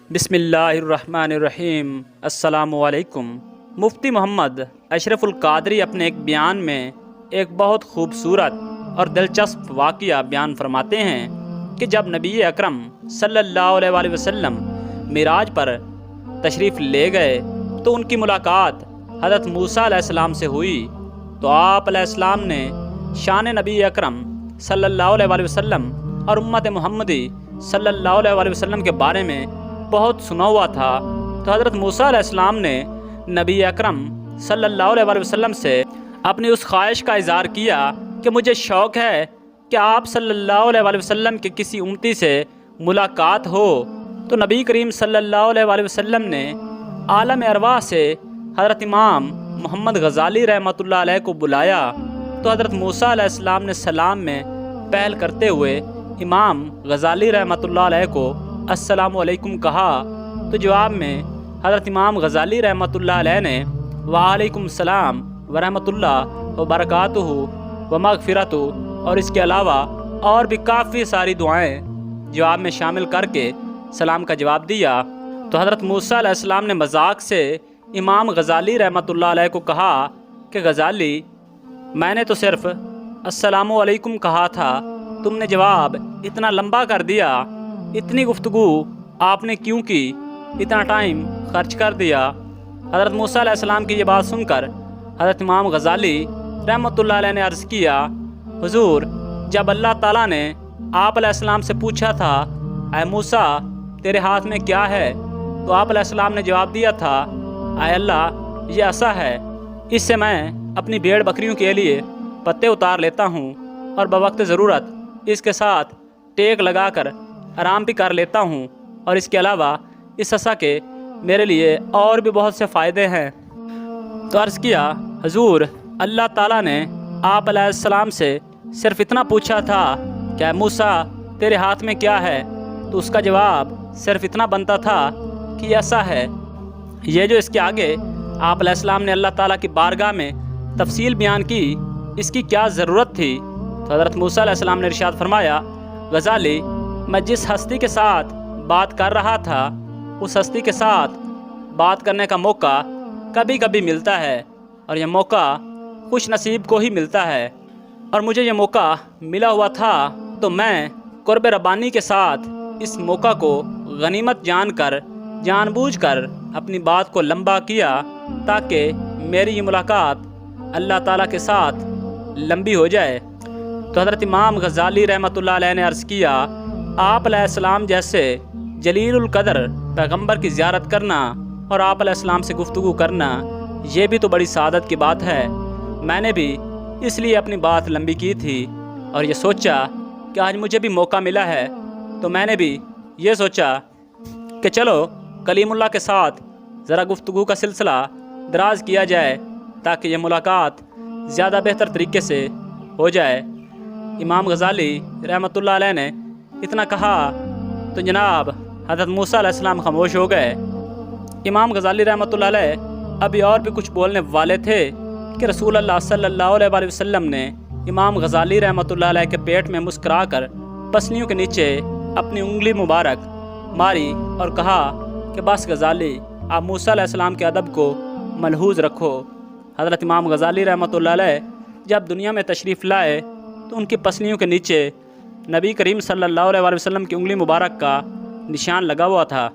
بسم اللہ الرحمن الرحیم۔ السلام علیکم۔ مفتی محمد اشرف القادری اپنے ایک بیان میں ایک بہت خوبصورت اور دلچسپ واقعہ بیان فرماتے ہیں کہ جب نبی اکرم صلی اللہ علیہ وآلہ وسلم معراج پر تشریف لے گئے تو ان کی ملاقات حضرت موسیٰ علیہ السلام سے ہوئی، تو آپ علیہ السلام نے شان نبی اکرم صلی اللہ علیہ وآلہ وسلم اور امت محمدی صلی اللہ علیہ وآلہ وسلم کے بارے میں بہت سنا ہوا تھا۔ تو حضرت موسیٰ علیہ السلام نے نبی اکرم صلی اللہ علیہ وآلہ وسلم سے اپنی اس خواہش کا اظہار کیا کہ مجھے شوق ہے کہ آپ صلی اللہ علیہ وآلہ وسلم کے کسی امتی سے ملاقات ہو۔ تو نبی کریم صلی اللہ علیہ وآلہ وسلم نے عالم ارواح سے حضرت امام محمد غزالی رحمۃ اللہ علیہ کو بلایا۔ تو حضرت موسیٰ علیہ السلام نے سلام میں پہل کرتے ہوئے امام غزالی رحمۃ اللہ علیہ کو السلام علیکم کہا، تو جواب میں حضرت امام غزالی رحمۃ اللہ علیہ نے وعلیکم السلام ورحمۃ اللہ وبرکاتہ ومغفرۃ اور اس کے علاوہ اور بھی کافی ساری دعائیں جواب میں شامل کر کے سلام کا جواب دیا۔ تو حضرت موسیٰ علیہ السلام نے مذاق سے امام غزالی رحمۃ اللہ علیہ کو کہا کہ غزالی، میں نے تو صرف السلام علیکم کہا تھا، تم نے جواب اتنا لمبا کر دیا، اتنی گفتگو آپ نے کیوں کی، اتنا ٹائم خرچ کر دیا۔ حضرت موسیٰ علیہ السلام کی یہ بات سن کر حضرت امام غزالی رحمۃ اللہ علیہ نے عرض کیا، حضور، جب اللہ تعالیٰ نے آپ علیہ السلام سے پوچھا تھا اے موسیٰ تیرے ہاتھ میں کیا ہے، تو آپ علیہ السلام نے جواب دیا تھا، اے اللہ یہ عصا ہے، اس سے میں اپنی بھیڑ بکریوں کے لیے پتے اتار لیتا ہوں اور بوقت ضرورت اس کے ساتھ ٹیک لگا کر آرام بھی کر لیتا ہوں، اور اس کے علاوہ اس عصا کے میرے لیے اور بھی بہت سے فائدے ہیں۔ تو عرض کیا، حضور اللہ تعالیٰ نے آپ علیہ السلام سے صرف اتنا پوچھا تھا کہ اے موسیٰ تیرے ہاتھ میں کیا ہے، تو اس کا جواب صرف اتنا بنتا تھا کہ یہ عصا ہے۔ یہ جو اس کے آگے آپ علیہ السلام نے اللہ تعالیٰ کی بارگاہ میں تفصیل بیان کی، اس کی کیا ضرورت تھی؟ تو حضرت موسیٰ علیہ السلام نے ارشاد فرمایا، غزالی، میں جس ہستی کے ساتھ بات کر رہا تھا اس ہستی کے ساتھ بات کرنے کا موقع کبھی کبھی ملتا ہے، اور یہ موقع خوش نصیب کو ہی ملتا ہے، اور مجھے یہ موقع ملا ہوا تھا، تو میں قرب ربانی کے ساتھ اس موقع کو غنیمت جان بوجھ کر اپنی بات کو لمبا کیا تاکہ میری یہ ملاقات اللہ تعالیٰ کے ساتھ لمبی ہو جائے۔ تو حضرت امام غزالی رحمۃ اللہ علیہ نے عرض کیا، آپ علیہ السلام جیسے جلیل القدر پیغمبر کی زیارت کرنا اور آپ علیہ السلام سے گفتگو کرنا، یہ بھی تو بڑی سعادت کی بات ہے۔ میں نے بھی اس لیے اپنی بات لمبی کی تھی اور یہ سوچا کہ آج مجھے بھی موقع ملا ہے، تو میں نے بھی یہ سوچا کہ چلو کلیم اللہ کے ساتھ ذرا گفتگو کا سلسلہ دراز کیا جائے تاکہ یہ ملاقات زیادہ بہتر طریقے سے ہو جائے۔ امام غزالی رحمۃ اللہ علیہ نے اتنا کہا تو جناب حضرت موسیٰ علیہ السلام خاموش ہو گئے۔ امام غزالی رحمۃ اللہ علیہ ابھی اور بھی کچھ بولنے والے تھے کہ رسول اللہ صلی اللہ علیہ وآلہ وسلم نے امام غزالی رحمۃ اللہ علیہ کے پیٹ میں مسکرا کر پسلیوں کے نیچے اپنی انگلی مبارک ماری اور کہا کہ بس غزالی، آپ موسیٰ علیہ السلام کے ادب کو ملحوظ رکھو۔ حضرت امام غزالی رحمۃ اللہ علیہ جب دنیا میں تشریف لائے تو ان کی پسلیوں کے نیچے نبی کریم صلی اللہ علیہ وآلہ وسلم کی انگلی مبارک کا نشان لگا ہوا تھا۔